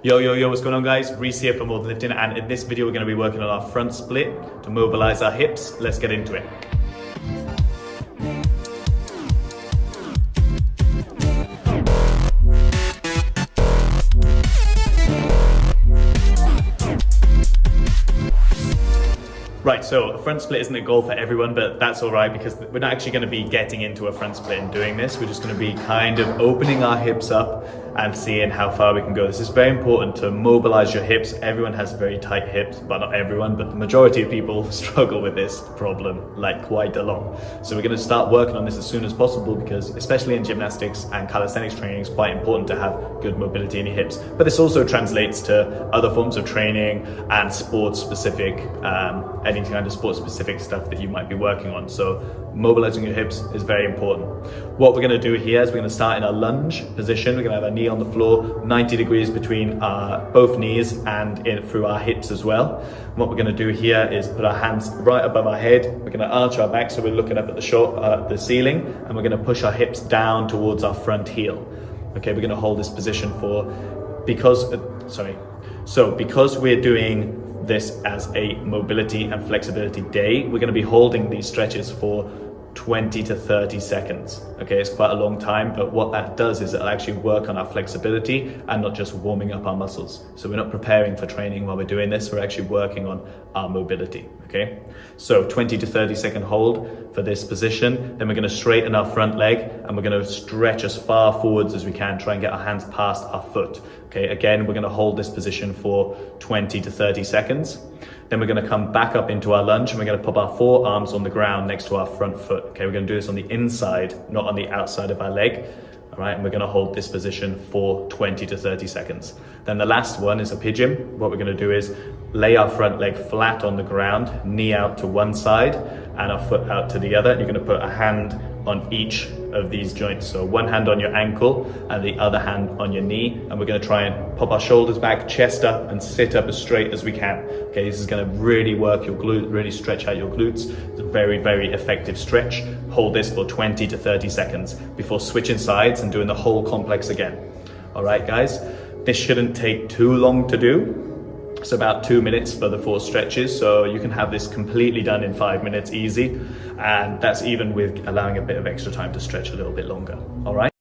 Yo, what's going on, guys? Rhys here for More Than Lifting, and in this video we're going to be working on our front split to mobilize our hips. Let's get into it. Right, so a front split isn't a goal for everyone, but that's all right because we're not actually going to be getting into a front split and doing this. We're just going to be kind of opening our hips up and seeing how far we can go. This is very important to mobilize your hips. Everyone has very tight hips, but not everyone, but the majority of people struggle with this problem like quite a lot. So we're going to start working on this as soon as possible because especially in gymnastics and calisthenics training, it's quite important to have good mobility in your hips. But this also translates to other forms of training and sports specific, any kind of sports specific stuff that you might be working on. So mobilizing your hips is very important. What we're going to do here is we're going to start in a lunge position. We're going to have our knee on the floor, 90 degrees between both knees and in through our hips as well. And what we're going to do here is put our hands right above our head. We're going to arch our back so we're looking up at the ceiling, and we're going to push our hips down towards our front heel. Okay, we're going to hold this position because we're doing this as a mobility and flexibility day, we're going to be holding these stretches for 20 to 30 seconds. Okay, it's quite a long time, but what that does is it'll actually work on our flexibility and not just warming up our muscles. So we're not preparing for training while we're doing this, we're actually working on our mobility. Okay, so 20 to 30 second hold for this position. Then we're going to straighten our front leg and we're going to stretch as far forwards as we can, try and get our hands past our foot. Okay, again, we're going to hold this position for 20 to 30 seconds. Then we're going to come back up into our lunge and we're going to pop our forearms on the ground next to our front foot. Okay, we're going to do this on the inside, not on the outside of our leg. All right, and we're going to hold this position for 20 to 30 seconds. Then the last one is a pigeon. What we're going to do is lay our front leg flat on the ground, knee out to one side and our foot out to the other. You're going to put a hand on each of these joints. So one hand on your ankle and the other hand on your knee. And we're going to try and pop our shoulders back, chest up, and sit up as straight as we can. Okay, this is going to really work your glute, really stretch out your glutes. It's a very, very effective stretch. Hold this for 20 to 30 seconds before switching sides and doing the whole complex again. All right, guys, this shouldn't take too long to do. It's about 2 minutes for the 4 stretches, so you can have this completely done in 5 minutes easy, and that's even with allowing a bit of extra time to stretch a little bit longer. All right,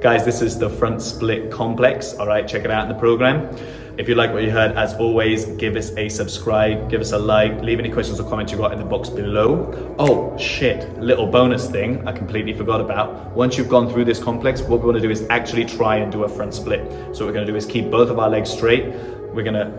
guys, this is the front split complex. All right, check it out in the program. If you like what you heard, as always, give us a subscribe, give us a like, leave any questions or comments you got in the box below. Oh shit, little bonus thing I completely forgot about. Once you've gone through this complex, what we want to do is actually try and do a front split. So what we're going to do is keep both of our legs straight. We're going to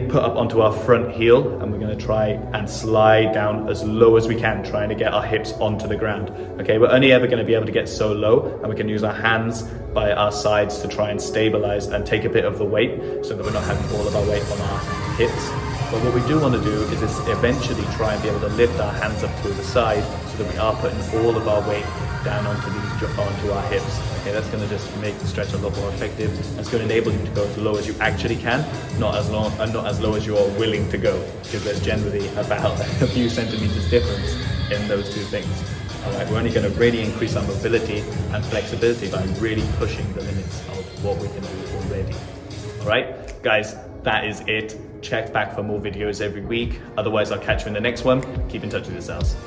put up onto our front heel and we're going to try and slide down as low as we can, trying to get our hips onto the ground. Okay, we're only ever going to be able to get so low, and we can use our hands by our sides to try and stabilize and take a bit of the weight so that we're not having all of our weight on our hips. But what we do want to do is eventually try and be able to lift our hands up to the side so that we are putting all of our weight down onto our hips. Okay, that's going to just make the stretch a lot more effective. It's going to enable you to go as low as you actually can, not as low as you are willing to go, because there's generally about a few centimeters difference in those two things. All right, we're only going to really increase our mobility and flexibility by really pushing the limits of what we can do already. All right, guys, that is it. Check back for more videos every week. Otherwise, I'll catch you in the next one. Keep in touch with yourselves.